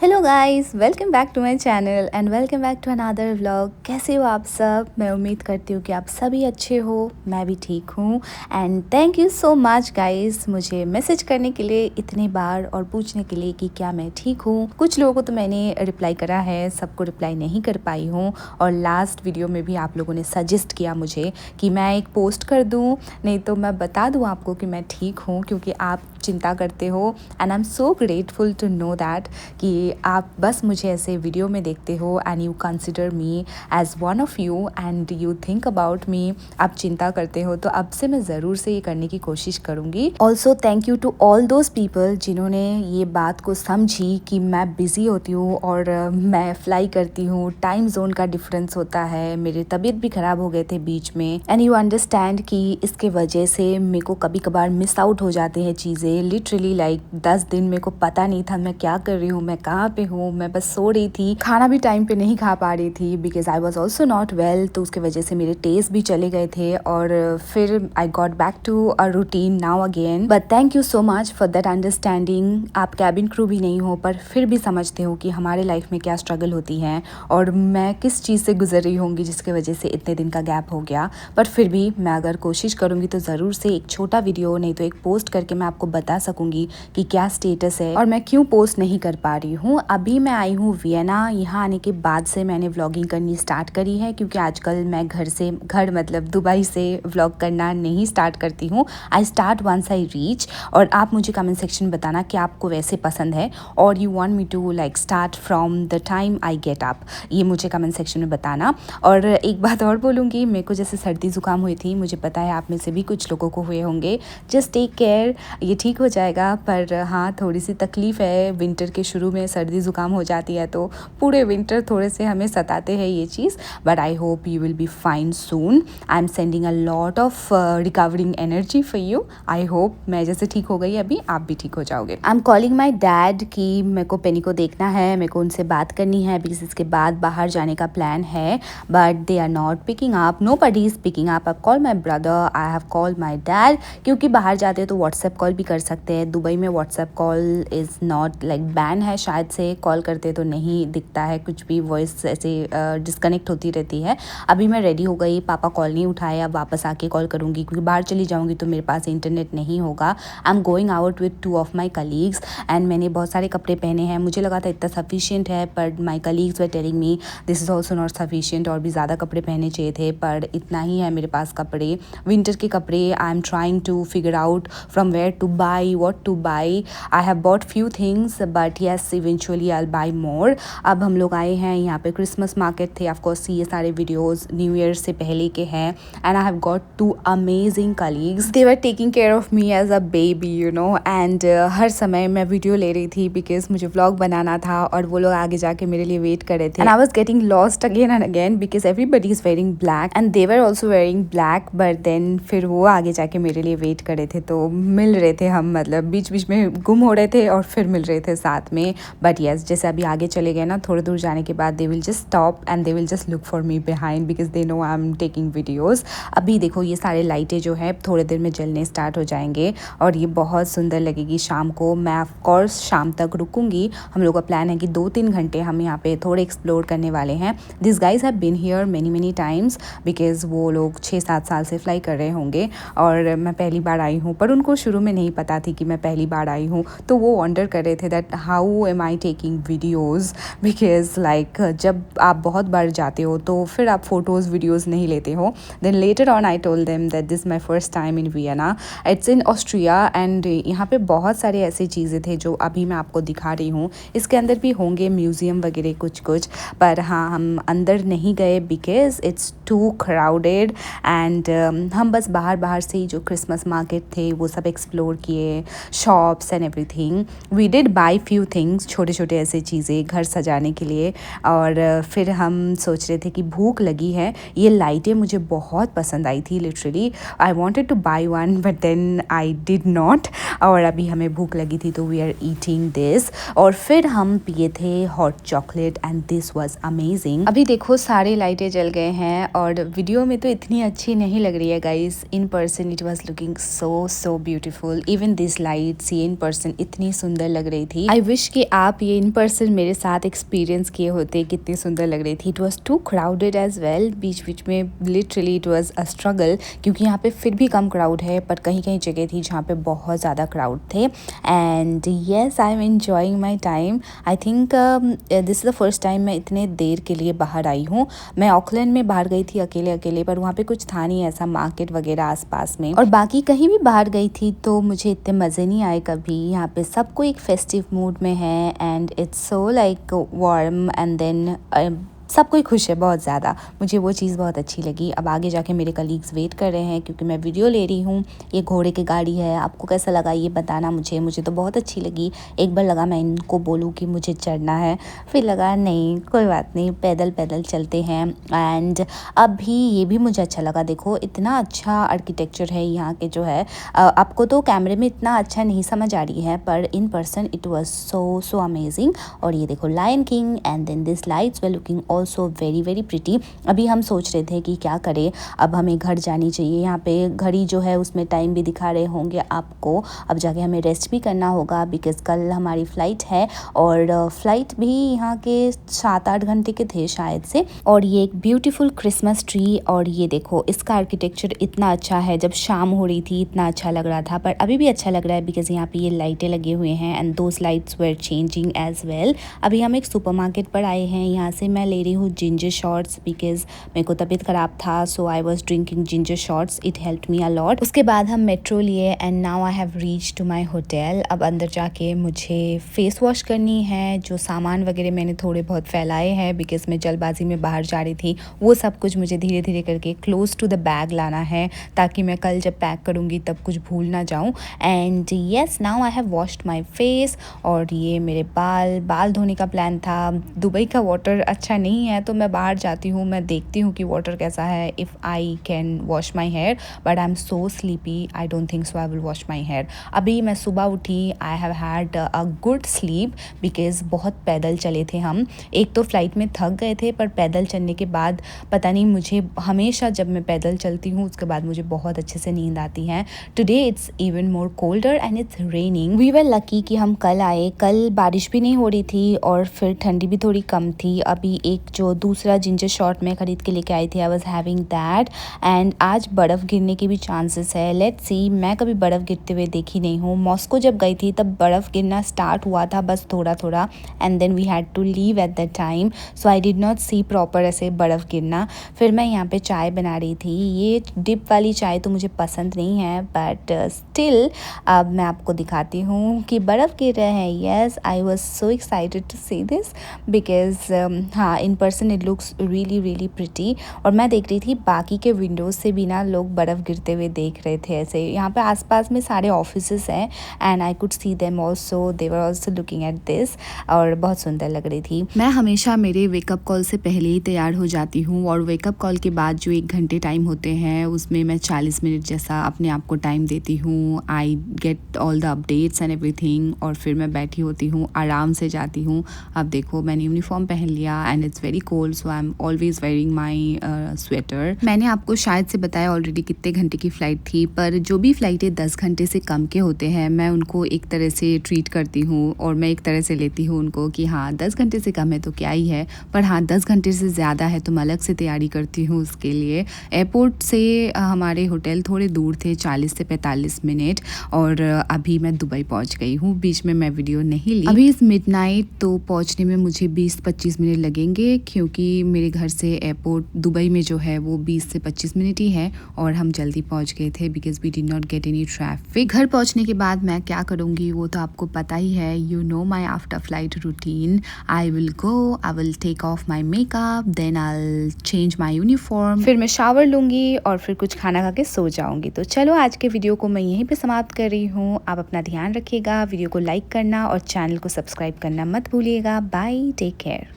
Hello guys, welcome back to my channel and welcome back to another vlog. कैसे हो आप सब? मैं उम्मीद करती हूँ कि आप सभी अच्छे हो। मैं भी ठीक हूँ and thank you so much guys मुझे मैसेज करने के लिए इतनी बार और पूछने के लिए कि क्या मैं ठीक हूँ। कुछ लोगों को तो मैंने रिप्लाई करा है, सबको रिप्लाई नहीं कर पाई हूँ। और लास्ट वीडियो में भी आप लोगों ने सजेस्ट किया मुझे कि मैं एक पोस्ट कर दूँ, नहीं तो मैं बता दूँ आपको कि मैं ठीक हूँ, क्योंकि आप चिंता करते हो and I am so grateful to know that कि आप बस मुझे ऐसे वीडियो में देखते हो and you consider me as one of you and you think about me. आप चिंता करते हो, तो अब से मैं ज़रूर से ये करने की कोशिश करूँगी। Also thank you to all those people जिन्होंने ये बात को समझी कि मैं बिज़ी होती हूँ और मैं फ्लाई करती हूँ, टाइम जोन का डिफरेंस होता है, मेरी तबीयत भी ख़राब हो गए थे बीच में एंड यू अंडरस्टैंड कि इसके वजह से मेरे को कभी कभार मिस आउट हो जाते हैं चीज़ें। लिटरली लाइक 10 दिन मेरे को पता नहीं था मैं क्या कर रही हूँ, मैं कहाँ पे हूँ, मैं बस सो रही थी, खाना भी टाइम पे नहीं खा पा रही थी because I was also not well. तो उसके वजह से मेरे टेस्ट भी चले गए थे और फिर I got back to a routine now again. But thank you so much for that understanding. आप कैबिन क्रू भी नहीं हो पर फिर भी समझते हो कि हमारे लाइफ में क्या स्ट्रगल होती है और मैं किस चीज़ से गुजर रही होंगी जिसके वजह से इतने दिन का गैप हो गया। बट फिर भी मैं अगर कोशिश करूँगी तो ज़रूर से एक छोटा वीडियो नहीं तो एक पोस्ट करके मैं आपको बता सकूंगी कि क्या स्टेटस है और मैं क्यों पोस्ट नहीं कर पा रही हूँ। अभी मैं आई हूँ वियना। यहाँ आने के बाद से मैंने व्लॉगिंग करनी स्टार्ट करी है, क्योंकि आजकल मैं घर मतलब दुबई से व्लॉग करना नहीं स्टार्ट करती हूँ। I start once I reach. और आप मुझे कमेंट सेक्शन बताना कि आपको वैसे पसंद है और you want me to like start from the time I get up, ये मुझे कमेंट सेक्शन में बताना। और एक बात और बोलूँगी, मेरे को जैसे सर्दी ज़ुकाम हुई थी, मुझे पता है आप में से भी कुछ लोगों को हुए होंगे। जस्ट टेक केयर, ये ठीक हो जाएगा। पर हाँ, थोड़ी सी तकलीफ़ है, विंटर के शुरू में सर्दी ज़ुकाम हो जाती है तो पूरे विंटर थोड़े से हमें सताते हैं ये चीज़। But I hope you will be fine soon. I am sending a lot of recovering energy for you. I hope मैं जैसे ठीक हो गई अभी, आप भी ठीक हो जाओगे। I am calling my dad कि मेरे को पेनी को देखना है, मेरे को उनसे बात करनी है बिकॉज इसके बाद बाहर जाने का प्लान है। But they are not picking up, nobody is picking up. I call my brother, I have called my dad, क्योंकि बाहर जाते हैं तो व्हाट्सएप कॉल भी कर सकते हैं। दुबई में WhatsApp call is not like ban है शायद से, कॉल करते तो नहीं दिखता है कुछ भी, वॉइस ऐसे डिस्कनेक्ट होती रहती है। अभी मैं रेडी हो गई, पापा कॉल नहीं उठाए, अब वापस आके कॉल करूँगी क्योंकि बाहर चली जाऊँगी तो मेरे पास इंटरनेट नहीं होगा। I am going out with 2 of my colleagues and मैंने बहुत सारे कपड़े पहने हैं। मुझे लगा था इतना सफिशिएंट है, but my colleagues were telling me this is also not sufficient, और भी ज़्यादा कपड़े पहने चाहिए थे, पर इतना ही है मेरे पास कपड़े, विंटर के कपड़े। I am trying to figure out from where to buy, what to buy. I have bought few things but yes eventually I will buy more. अब हम लोग आए हैं यहाँ पे, क्रिसमस मार्केट थे ऑफकोर्स, ये सारे वीडियोज़ न्यू ईयर से पहले के हैं and I have got 2 amazing colleagues. They were taking care of me as a baby you know. And हर समय मैं वीडियो ले रही थी बिकॉज मुझे व्लॉग बनाना था और वो लोग आगे जाके मेरे लिए वेट कर रहे थे। And I was getting lost again and again because everybody is wearing black and they were also wearing black. But then फिर वो आगे जाके मेरे लिए वेट कर रहे थे, तो मिल रहे थे हम, मतलब बीच बीच में गुम हो रहे थे और फिर मिल रहे थे साथ में। बट येस, जैसे अभी आगे चले गए ना, थोड़ी दूर जाने के बाद they will just stop and they will just look for me behind because they know I am taking videos. अभी देखो ये सारे लाइटें जो है थोड़ी देर में जलने स्टार्ट हो जाएंगे और ये बहुत सुंदर लगेगी शाम को। मैं ऑफकोर्स शाम तक रुकूंगी। हम लोग का प्लान है कि 2-3 घंटे हम यहाँ पे थोड़े एक्सप्लोर करने वाले हैं। This guys have been here many times because वो लोग 6-7 साल से फ्लाई कर रहे होंगे और मैं पहली बार आई हूँ, पर उनको शुरू में नहीं पता थी कि मैं पहली बार आई हूँ, तो वो वंडर कर रहे थे that how am I taking videos because like जब आप बहुत बार जाते हो तो फिर आप फ़ोटोज़ वीडियोज़ नहीं लेते हो। Then later on I told them that this my first time in Vienna, it's in Austria. And यहाँ पे बहुत सारे ऐसी चीज़ें थे जो अभी मैं आपको दिखा रही हूँ। इसके अंदर भी होंगे म्यूज़ियम वगैरह कुछ, पर हाँ हम अंदर नहीं गए because it's too crowded and हम बस बाहर से ही जो क्रिसमस मार्केट थे वो सब एक्सप्लोर किए, shops and everything. We did buy few things, छोटे छोटे ऐसे चीज़ें घर सजाने के लिए। और फिर हम सोच रहे थे कि भूख लगी है, ये लाइटें मुझे बहुत पसंद आई थी, literally I wanted to buy one but then I did not. और अभी हमें भूख लगी थी तो वी आर ईटिंग दिस। और फिर हम पिए थे hot chocolate and this was amazing. अभी देखो सारे लाइटें जल गए हैं और वीडियो में तो इतनी अच्छी नहीं लग रही है guys, in person it was looking so beautiful. Even this lights ये इन पर्सन इतनी सुंदर लग रही थी। आई विश कि आप ये इन पर्सन मेरे साथ एक्सपीरियंस किए होते कितनी सुंदर लग रही थी। It was too crowded as well, बीच बीच में literally it was a struggle, क्योंकि यहाँ पे फिर भी कम क्राउड है, पर कहीं कहीं जगह थी जहाँ पे बहुत ज़्यादा क्राउड थे। And yes, I am enjoying my time. I think this is the first time मैं इतने देर के लिए बाहर आई हूँ। मैं ऑकलैंड में बाहर गई थी अकेले अकेले, पर वहाँ पे कुछ था नहीं ऐसा मार्केट वगैरह आसपास में, और बाकी कहीं भी बाहर गई थी तो मुझे इतने मज़े नहीं आए कभी। यहाँ पे सबको एक फेस्टिव मूड में है and it's so like warm, and then सब कोई खुश है बहुत ज़्यादा। मुझे वो चीज़ बहुत अच्छी लगी। अब आगे जाके मेरे कलीग्स वेट कर रहे हैं क्योंकि मैं वीडियो ले रही हूँ। ये घोड़े की गाड़ी है, आपको कैसा लगा ये बताना मुझे तो बहुत अच्छी लगी। एक बार लगा मैं इनको बोलूँ कि मुझे चढ़ना है, फिर लगा नहीं कोई बात नहीं, पैदल पैदल चलते हैं। एंड अभी ये भी मुझे अच्छा लगा, देखो इतना अच्छा आर्किटेक्चर है यहाँ के जो है। आपको तो कैमरे में इतना अच्छा नहीं समझ आ रही है, पर in person it was so amazing. और ये देखो lion king, and then this lights were looking also very very pretty. अभी हम सोच रहे थे कि क्या करें, अब हमें घर जानी चाहिए। यहाँ पे घड़ी जो है उसमें टाइम भी दिखा रहे होंगे आपको। अब जाके हमें रेस्ट भी करना होगा बिकॉज़ कल हमारी फ़्लाइट है, और फ़्लाइट भी यहाँ के 7-8 घंटे के थे शायद से। और ये एक ब्यूटीफुल क्रिसमस ट्री, और ये देखो इसका आर्किटेक्चर इतना अच्छा है। जब शाम हो रही थी इतना अच्छा लग रहा था, पर अभी भी अच्छा लग रहा है बिकॉज़ यहाँ पे ये लाइटें लगे हुए हैं and those lights were changing as well. अभी हम एक सुपरमार्केट पर आए हैं, यहाँ से मैं ले रही हूँ जिंजर शॉट्स बिकॉज मेरे को तबीयत ख़राब था, so I was drinking ginger shots, it help me a lot. उसके बाद हम मेट्रो लिए and now I have reach to my hotel. अब अंदर जाके मुझे फेस वॉश करनी है। जो सामान वगैरह मैंने थोड़े बहुत फैलाए हैं बिकॉज मैं जल्दबाजी में बाहर जा रही थी, वो सब कुछ मुझे धीरे धीरे करके क्लोज टू द बैग लाना है, ताकि मैं कल जब पैक करूँगी तब कुछ भूल ना जाऊँ। And yes, now I have washed my face. और ये मेरे बाल धोने का प्लान था। दुबई का वाटर अच्छा नहीं है तो मैं बाहर जाती हूँ, मैं देखती हूँ कि वाटर कैसा है, if I can wash my hair, but I am so sleepy, I don't think so I will wash my hair. अभी मैं सुबह उठी, I have had a good sleep because बहुत पैदल चले थे हम। एक तो फ्लाइट में थक गए थे, पर पैदल चलने के बाद पता नहीं, मुझे हमेशा जब मैं पैदल चलती हूँ उसके बाद मुझे बहुत अच्छे से नींद आती है। Today it's even more colder and it's raining. We were lucky कि हम कल आए, कल बारिश भी नहीं हो रही थी और फिर ठंडी भी थोड़ी कम थी। अभी एक जो दूसरा जिंजर शॉट मैं खरीद के लेके आई थी, I was having that. And आज बर्फ़ गिरने की भी चांसेस है, लेट्स सी। मैं कभी बर्फ़ गिरते हुए देखी नहीं हूँ। मॉस्को जब गई थी तब बर्फ़ गिरना स्टार्ट हुआ था, बस थोड़ा थोड़ा, and then we had to leave at that time, so I did not see proper ऐसे बर्फ़ गिरना। फिर मैं यहाँ पे चाय बना रही थी। ये डिप वाली चाय तो मुझे पसंद नहीं है, बट स्टिल अब मैं आपको दिखाती हूँ कि बर्फ़ गिर रहे हैं। Yes, I was so excited to see this because हाँ, in person it looks really really pretty. और मैं देख रही थी बाकी के विंडोज़ से भी ना लोग बर्फ़ गिरते हुए देख रहे थे ऐसे। यहाँ पे आसपास में सारे ऑफिसेस हैं and I could see them also, they were also looking at this, और बहुत सुंदर लग रही थी। मैं हमेशा मेरे वेकअप कॉल से पहले ही तैयार हो जाती हूँ, और वेकअप कॉल के बाद जो 1 घंटे टाइम होते हैं उसमें मैं 40 मिनट जैसा अपने आप को टाइम देती हूँ। I get all the updates and everything, और फिर मैं बैठी होती हूँ, आराम से जाती हूँ। अब देखो मैंने यूनिफॉर्म पहन लिया and it's very cold, so I am always wearing my sweater. मैंने आपको शायद से बताया ऑलरेडी कितने घंटे की फ़्लाइट थी, पर जो भी फ़्लाइटें 10 घंटे से कम के होते हैं मैं उनको एक तरह से ट्रीट करती हूँ, और मैं एक तरह से लेती हूँ उनको कि हाँ 10 घंटे से कम है तो क्या ही है, पर हाँ 10 घंटे से ज़्यादा है तो मैं अलग से तैयारी करती हूँ उसके लिए। एयरपोर्ट से हमारे होटल थोड़े दूर थे, 40 से 45 मिनट, और अभी मैं दुबई पहुँच गई हूँ। बीच में मैं वीडियो नहीं ली। अभी इस मिडनाइट तो पहुँचने में मुझे 20-25 मिनट लगेंगे, क्योंकि मेरे घर से एयरपोर्ट दुबई में जो है वो 20 से 25 मिनट ही है, और हम जल्दी पहुँच गए थे because we did not get any traffic. घर पहुँचने के बाद मैं क्या करूँगी वो तो आपको पता ही है, you know my after flight routine. I will go, I will take off my makeup, then I will change my uniform, फिर मैं शावर लूँगी और फिर कुछ खाना खा के सो जाऊँगी। तो चलो आज के वीडियो को मैं यहीं पे समाप्त कर रही हूँ। आप अपना ध्यान रखिएगा, वीडियो को लाइक करना और चैनल को सब्सक्राइब करना मत भूलिएगा। Bye, take care.